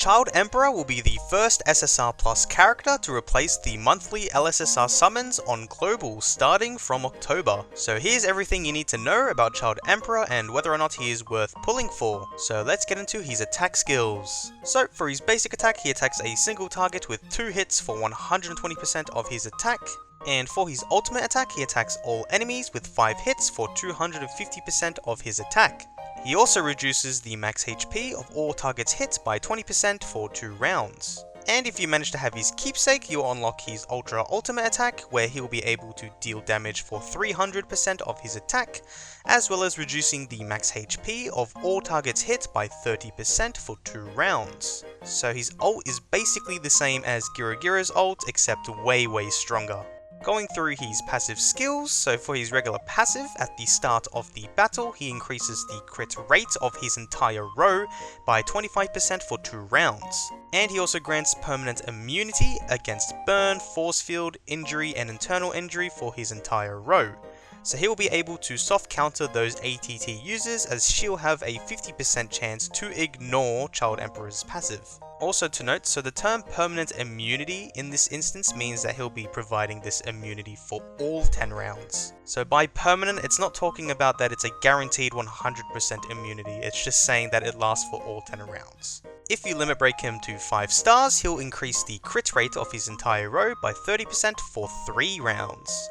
Child Emperor will be the first SSR Plus character to replace the monthly LSSR summons on Global starting from October. So here's everything you need to know about Child Emperor and whether or not he is worth pulling for. So let's get into his attack skills. So for his basic attack, he attacks a single target with 2 hits for 120% of his attack. And for his ultimate attack, he attacks all enemies with 5 hits for 250% of his attack. He also reduces the max HP of all targets hit by 20% for 2 rounds. And if you manage to have his keepsake, you'll unlock his ultra ultimate attack, where he'll be able to deal damage for 300% of his attack, as well as reducing the max HP of all targets hit by 30% for 2 rounds. So his ult is basically the same as Giragira's ult, except way stronger. Going through his passive skills, so for his regular passive, at the start of the battle, he increases the crit rate of his entire row by 25% for 2 rounds. And he also grants permanent immunity against burn, force field, injury, and internal injury for his entire row. So he will be able to soft counter those ATT users, as she'll have a 50% chance to ignore Child Emperor's passive. Also to note, so the term permanent immunity in this instance means that he'll be providing this immunity for all 10 rounds. So by permanent, it's not talking about that it's a guaranteed 100% immunity, it's just saying that it lasts for all 10 rounds. If you limit break him to 5 stars, he'll increase the crit rate of his entire row by 30% for 3 rounds.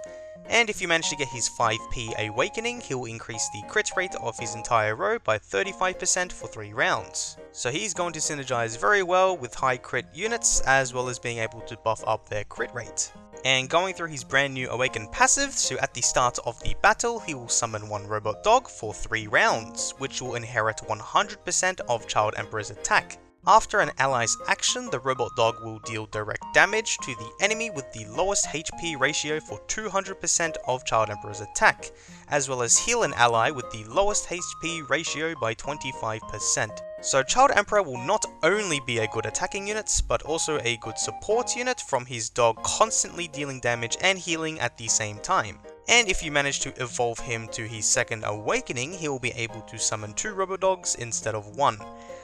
And if you manage to get his 5p awakening, he'll increase the crit rate of his entire row by 35% for 3 rounds. So he's going to synergize very well with high crit units, as well as being able to buff up their crit rate. And going through his brand new awakened passive, so at the start of the battle, he will summon one robot dog for 3 rounds, which will inherit 100% of Child Emperor's attack. After an ally's action, the robot dog will deal direct damage to the enemy with the lowest HP ratio for 200% of Child Emperor's attack, as well as heal an ally with the lowest HP ratio by 25%. So Child Emperor will not only be a good attacking unit, but also a good support unit from his dog constantly dealing damage and healing at the same time. And if you manage to evolve him to his second awakening, he will be able to summon 2 robodogs instead of 1.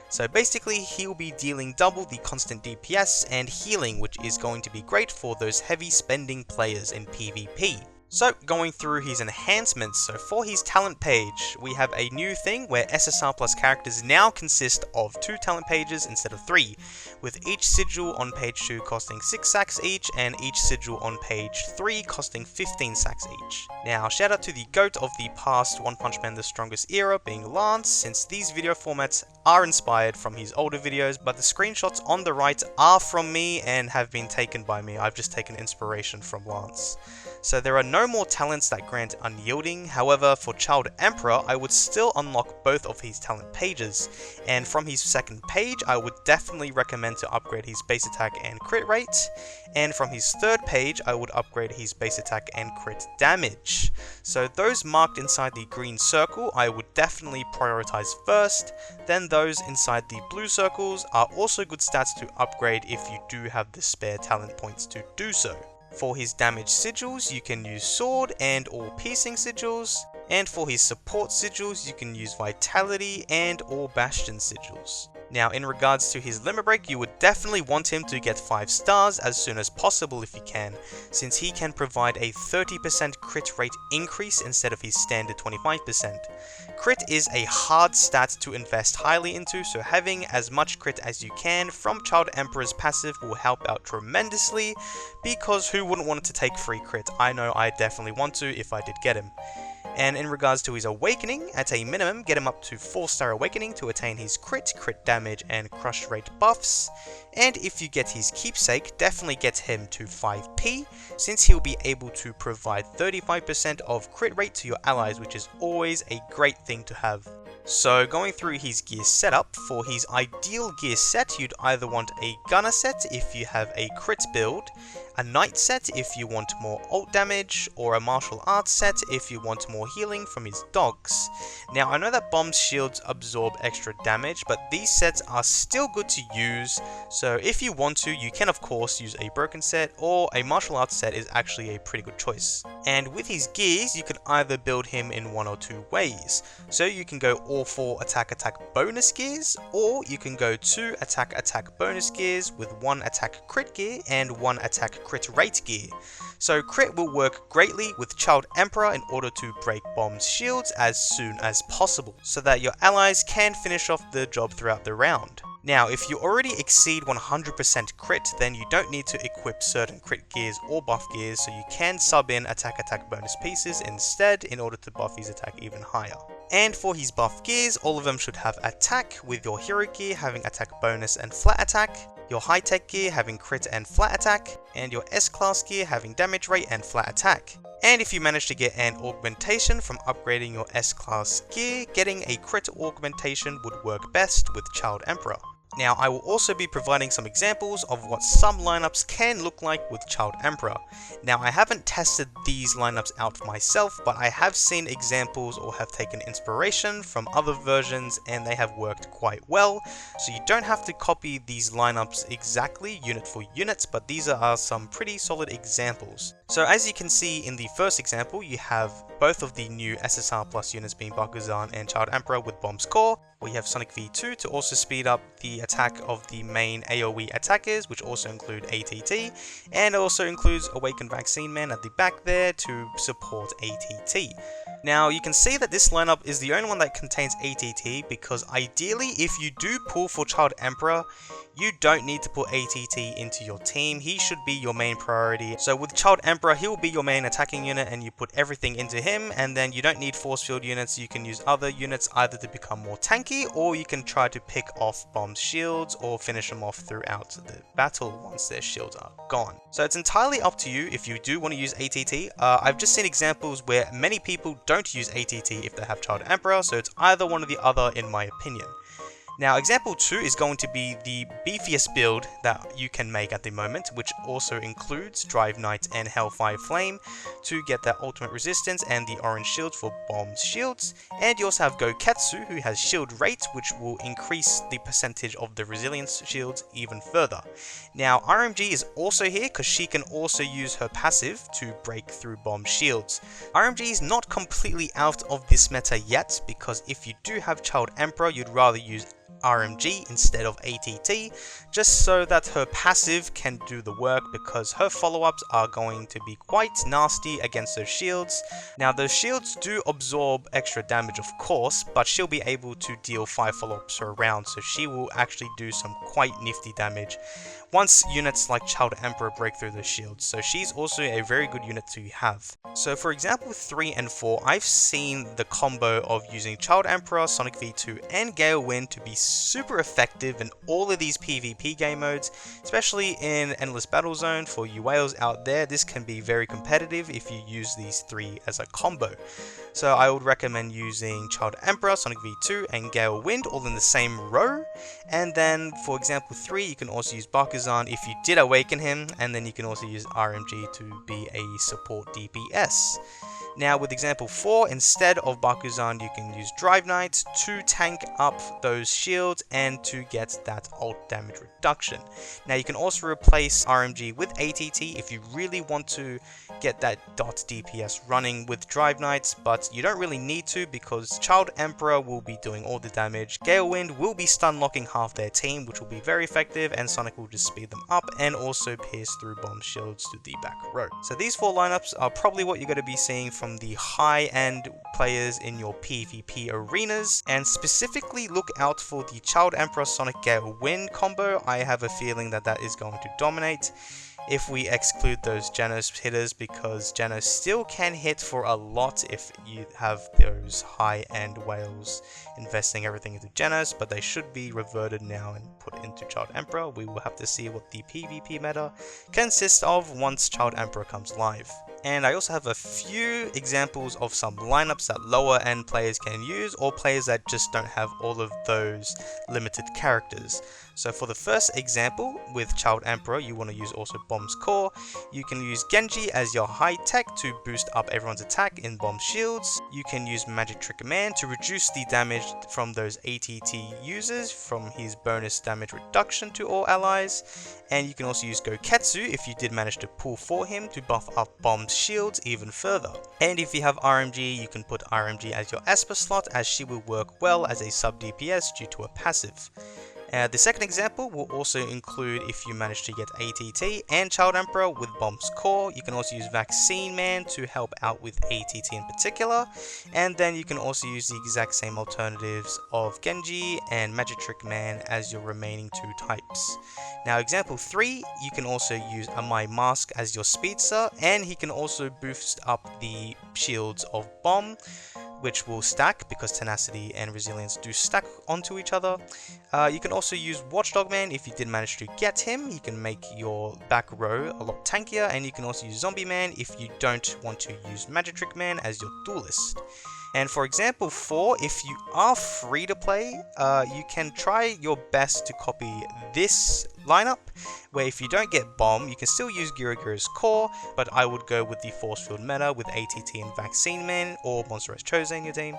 So basically, he'll be dealing double the constant DPS and healing, which is going to be great for those heavy spending players in PvP. So going through his enhancements, so for his talent page, we have a new thing where SSR Plus characters now consist of 2 talent pages instead of 3, with each sigil on page 2 costing 6 sacks each, and each sigil on page 3 costing 15 sacks each. Now shout out to the GOAT of the past One Punch Man the Strongest era, being Lance, since these video formats are inspired from his older videos, but the screenshots on the right are from me and have been taken by me. I've just taken inspiration from Lance. So there are no more talents that grant unyielding. However, for Child Emperor, I would still unlock both of his talent pages, and from his second page, I would definitely recommend to upgrade his base attack and crit rate, and from his third page, I would upgrade his base attack and crit damage. So those marked inside the green circle, I would definitely prioritize first, then those inside the blue circles are also good stats to upgrade if you do have the spare talent points to do so. For his damage sigils, you can use sword and or piercing sigils, and for his support sigils, you can use vitality and or bastion sigils. Now in regards to his limit break, you would definitely want him to get 5 stars as soon as possible if you can, since he can provide a 30% crit rate increase instead of his standard 25%. Crit is a hard stat to invest highly into, so having as much crit as you can from Child Emperor's passive will help out tremendously, because who wouldn't want to take free crit? I know I definitely want to if I did get him. And in regards to his awakening, at a minimum, get him up to 4-star awakening to attain his crit damage, and crush rate buffs. And if you get his keepsake, definitely get him to 5p, since he'll be able to provide 35% of crit rate to your allies, which is always a great thing to have. So going through his gear setup, for his ideal gear set, you'd either want a gunner set if you have a crit build, a knight set if you want more ult damage, or a martial arts set if you want more healing from his dogs. Now I know that bombs shields absorb extra damage, but these sets are still good to use, so if you want to, you can of course use a broken set, or a martial arts set is actually a pretty good choice. And with his gears, you can either build him in one or two ways. So you can go all 4 attack bonus gears, or you can go 2 attack bonus gears with 1 attack crit gear and 1 attack crit rate gear. So crit will work greatly with Child Emperor in order to break bombs shields as soon as possible, so that your allies can finish off the job throughout the round. Now, if you already exceed 100% crit, then you don't need to equip certain crit gears or buff gears, so you can sub in attack bonus pieces instead in order to buff his attack even higher. And for his buff gears, all of them should have attack, with your hero gear having attack bonus and flat attack, your high tech gear having crit and flat attack, and your S-class gear having damage rate and flat attack. And if you manage to get an augmentation from upgrading your S-class gear, getting a crit augmentation would work best with Child Emperor. Now, I will also be providing some examples of what some lineups can look like with Child Emperor. Now, I haven't tested these lineups out myself, but I have seen examples or have taken inspiration from other versions, and they have worked quite well. So you don't have to copy these lineups exactly unit for unit, but these are some pretty solid examples. So as you can see in the first example, you have both of the new SSR Plus units being Bakuzan and Child Emperor with Bomb's Core. We have Sonic V2 to also speed up the attack of the main AoE attackers, which also include ATT, and it also includes Awakened Vaccine Man at the back there to support ATT. Now you can see that this lineup is the only one that contains ATT, because ideally if you do pull for Child Emperor, you don't need to put ATT into your team. He should be your main priority. So with Child Emperor, he will be your main attacking unit and you put everything into him, and then you don't need force field units. You can use other units either to become more tanky, or you can try to pick off bombs shields or finish them off throughout the battle once their shields are gone. So it's entirely up to you if you do want to use ATT. I've just seen examples where many people don't use ATT if they have Child Emperor, so it's either one or the other in my opinion. Now, example 2 is going to be the beefiest build that you can make at the moment, which also includes Drive Knight and Hellfire Flame to get that ultimate resistance and the orange shields for bombs shields. And you also have Goketsu, who has shield rate, which will increase the percentage of the resilience shields even further. Now, RMG is also here because she can also use her passive to break through bomb shields. RMG is not completely out of this meta yet, because if you do have Child Emperor, you'd rather use RMG instead of ATT, just so that her passive can do the work, because her follow-ups are going to be quite nasty against those shields. Now, those shields do absorb extra damage of course, but she'll be able to deal 5 follow-ups per round, so she will actually do some quite nifty damage once units like Child Emperor break through the shields, so she's also a very good unit to have. So for example 3 and 4, I've seen the combo of using Child Emperor, Sonic V2 and Gale Wind to be super effective in all of these PvP game modes, especially in Endless Battle Zone. For you whales out there, this can be very competitive if you use these 3 as a combo. So I would recommend using Child Emperor, Sonic V2 and Gale Wind all in the same row. And then for example 3, you can also use Bakuzan if you did awaken him, and then you can also use RMG to be a support DPS. Now with example 4, instead of Bakuzan, you can use Drive Knight to tank up those shields and to get that ult damage reduction. Now you can also replace RMG with ATT if you really want to get that dot DPS running with Drive Knight, but you don't really need to, because Child Emperor will be doing all the damage. Gale Wind will be stun locking half their team, which will be very effective, and Sonic will just speed them up and also pierce through bomb shields to the back row. So these 4 lineups are probably what you're going to be seeing from the high-end players in your PvP arenas, and specifically look out for the Child Emperor Sonic Gale Wind combo. I have a feeling that that is going to dominate if we exclude those Genos hitters, because Genos still can hit for a lot if you have those high-end whales investing everything into Genos, but they should be reverted now and put into Child Emperor. We will have to see what the PvP meta consists of once Child Emperor comes live. And I also have a few examples of some lineups that lower end players can use, or players that just don't have all of those limited characters. So for the first example, with Child Emperor, you want to use also Bomb's Core. You can use Genji as your high tech to boost up everyone's attack in Bomb Shields. You can use Magic Trick Man to reduce the damage from those ATT users from his bonus damage reduction to all allies. And you can also use Goketsu if you did manage to pull for him to buff up Bomb's shields even further. And if you have RMG, you can put RMG as your Esper slot, as she will work well as a sub DPS due to a passive. The second example will also include if you manage to get ATT and Child Emperor with Bomb's Core. You can also use Vaccine Man to help out with ATT in particular, and then you can also use the exact same alternatives of Genji and Magic Trick Man as your remaining two types. Now example 3, you can also use Amai Mask as your speedster, and he can also boost up the shields of Bomb, which will stack because tenacity and resilience do stack onto each other. You can also use Watchdog Man if you did manage to get him. He can make your back row a lot tankier, and you can also use Zombie Man if you don't want to use Magic Trick Man as your duelist. And for example 4, if you are free to play, you can try your best to copy this lineup, where if you don't get Bomb, you can still use Gira's Core, but I would go with the Force Field meta with ATT and Vaccine Man, or Monster X Chose in your team.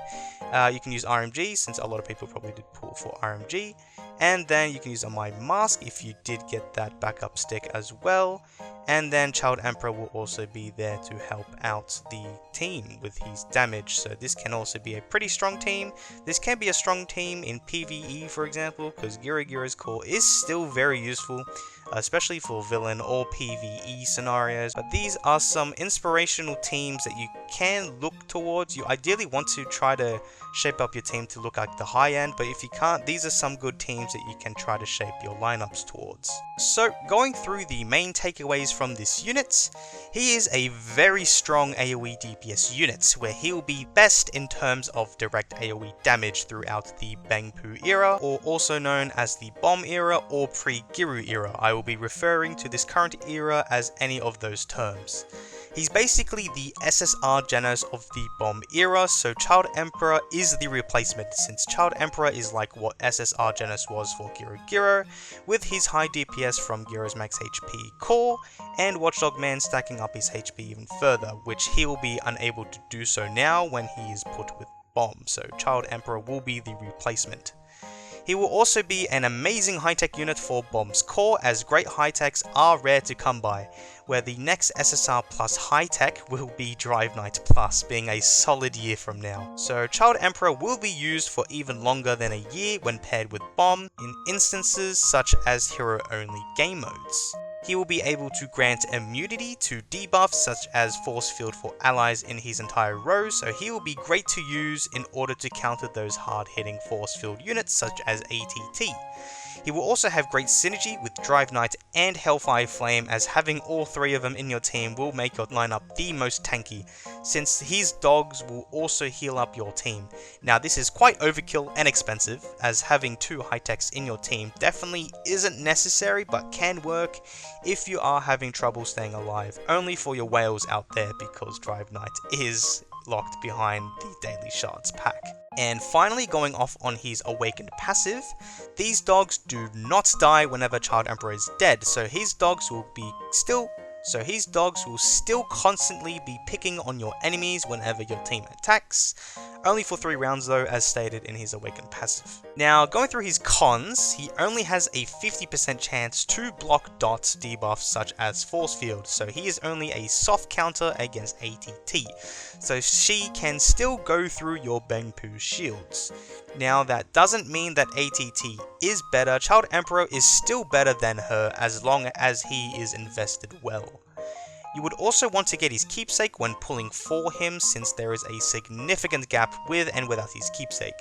You can use RMG, since a lot of people probably did pull for RMG, and then you can use Amai Mask if you did get that backup stick as well. And then Child Emperor will also be there to help out the team with his damage, so this can also be a pretty strong team. This can be a strong team in PvE, for example, because Gira's Core is still very useful, especially for villain or PvE scenarios. But these are some inspirational teams that you can look towards. You ideally want to try to shape up your team to look like the high end, but if you can't, these are some good teams that you can try to shape your lineups towards. So going through the main takeaways from this unit, he is a very strong AoE DPS unit, where he will be best in terms of direct AoE damage throughout the Bangpu era, or also known as the Bomb era or pre-Giru era. I will be referring to this current era as any of those terms. He's basically the SSR Genos of the Bomb era, so Child Emperor is the replacement, since Child Emperor is like what SSR Genos was for Giro, with his high DPS from Giro's max HP core, and Watchdog Man stacking up his HP even further, which he will be unable to do so now when he is put with Bomb, so Child Emperor will be the replacement. He will also be an amazing high-tech unit for Bomb's Core, as great high-techs are rare to come by, where the next SSR Plus high-tech will be Drive Knight Plus, being a solid year from now. So Child Emperor will be used for even longer than a year when paired with Bomb, in instances such as hero-only game modes. He will be able to grant immunity to debuffs such as Force Field for allies in his entire row, so he will be great to use in order to counter those hard-hitting Force Field units such as ATT. He will also have great synergy with Drive Knight and Hellfire Flame, as having all three of them in your team will make your lineup the most tanky, since his dogs will also heal up your team. Now this is quite overkill and expensive, as having two high-techs in your team definitely isn't necessary, but can work if you are having trouble staying alive, only for your whales out there, because Drive Knight is locked behind the Daily Shards pack. And finally, going off on his Awakened passive, these dogs do not die whenever Child Emperor is dead, so his dogs will still constantly be picking on your enemies whenever your team attacks, only for 3 rounds though, as stated in his Awakened passive. Now, going through his cons, he only has a 50% chance to block dots debuffs such as Force Field, so he is only a soft counter against ATT, so she can still go through your Bangpu shields. Now, that doesn't mean that ATT is better. Child Emperor is still better than her as long as he is invested well. You would also want to get his keepsake when pulling for him, since there is a significant gap with and without his keepsake.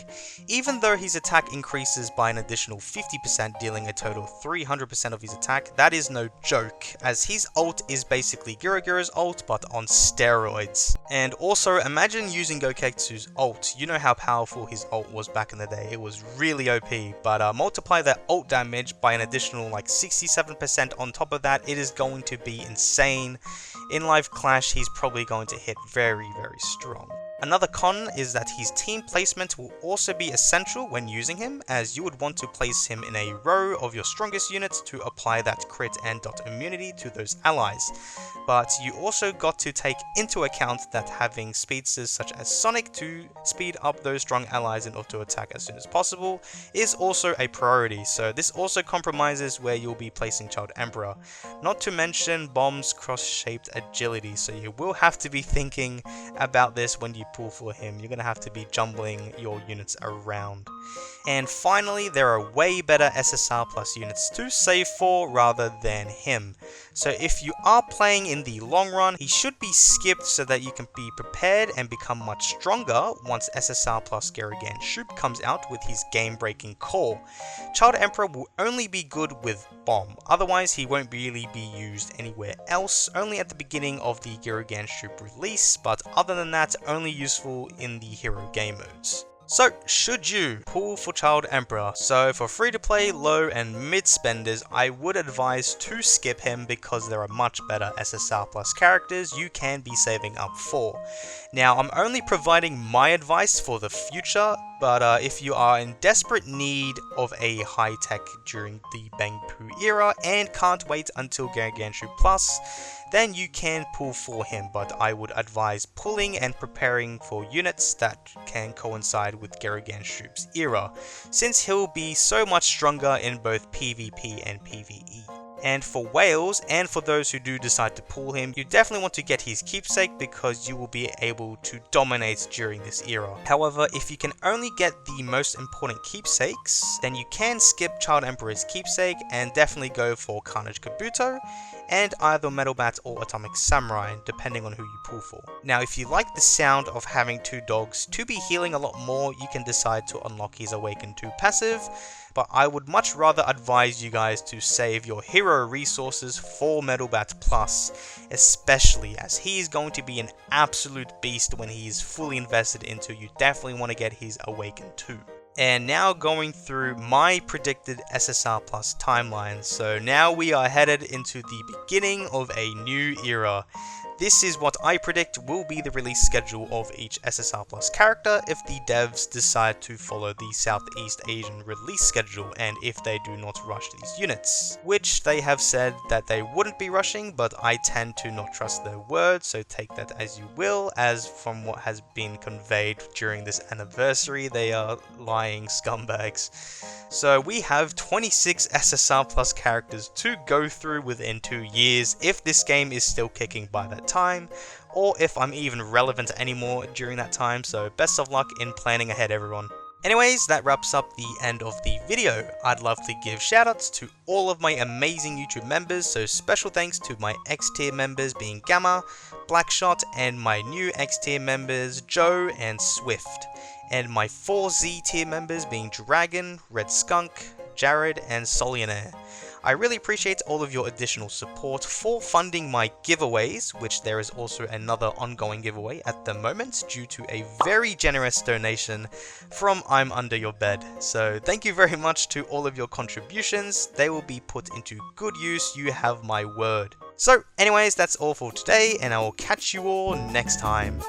Even though his attack increases by an additional 50%, dealing a total of 300% of his attack, that is no joke, as his ult is basically Gira's ult but on steroids. And also, imagine using Goketsu's ult. You know how powerful his ult was back in the day, it was really OP, but multiply that ult damage by an additional like 67% on top of that, it is going to be insane. In live clash, he's probably going to hit very, very strong. Another con is that his team placement will also be essential when using him, as you would want to place him in a row of your strongest units to apply that crit and dot immunity to those allies. But you also got to take into account that having speedsters such as Sonic to speed up those strong allies and auto attack as soon as possible is also a priority, so this also compromises where you'll be placing Child Emperor. Not to mention Bomb's cross-shaped agility, so you will have to be thinking about this when you pull for him. You're going to have to be jumbling your units around. And finally, there are way better SSR Plus units to save for rather than him. So if you are playing in the long run, he should be skipped so that you can be prepared and become much stronger once SSR Plus Garrigan Shoop comes out with his game-breaking core. Child Emperor will only be good with Bomb, otherwise he won't really be used anywhere else, only at the beginning of the Garrigan Shoop release, but other than that, only useful in the hero game modes. So, should you pull for Child Emperor? So for free to play, low and mid spenders, I would advise to skip him because there are much better SSR Plus characters you can be saving up for. Now, I'm only providing my advice for the future, but if you are in desperate need of a high tech during the Bang Poo era and can't wait until Garrigan Shoop Plus, then you can pull for him, but I would advise pulling and preparing for units that can coincide with Garrigan Shoop's era, since he'll be so much stronger in both PvP and PvE. And for whales, and for those who do decide to pull him, you definitely want to get his keepsake because you will be able to dominate during this era. However, if you can only get the most important keepsakes, then you can skip Child Emperor's keepsake and definitely go for Carnage Kabuto and either Metal Bat or Atomic Samurai, depending on who you pull for. Now, if you like the sound of having two dogs to be healing a lot more, you can decide to unlock his Awaken 2 passive, but I would much rather advise you guys to save your hero resources for Metal Bat Plus, especially as he is going to be an absolute beast when he is fully invested into. You definitely want to get his Awaken 2. And now going through my predicted SSR Plus timeline. So now we are headed into the beginning of a new era. This is what I predict will be the release schedule of each SSR Plus character if the devs decide to follow the Southeast Asian release schedule and if they do not rush these units. Which they have said that they wouldn't be rushing, but I tend to not trust their word, so take that as you will, as from what has been conveyed during this anniversary, they are lying scumbags. So we have 26 SSR Plus characters to go through within 2 years if this game is still kicking by that time, or if I'm even relevant anymore during that time, so best of luck in planning ahead, everyone. Anyways, that wraps up the end of the video. I'd love to give shoutouts to all of my amazing YouTube members, so special thanks to my X tier members being Gamma, Blackshot, and my new X tier members Joe and Swift, and my 4 Z tier members being Dragon, Red Skunk, Jared, and Solionaire. I really appreciate all of your additional support for funding my giveaways, which there is also another ongoing giveaway at the moment due to a very generous donation from I'm Under Your Bed. So thank you very much to all of your contributions. They will be put into good use, you have my word. So anyways, that's all for today, and I will catch you all next time.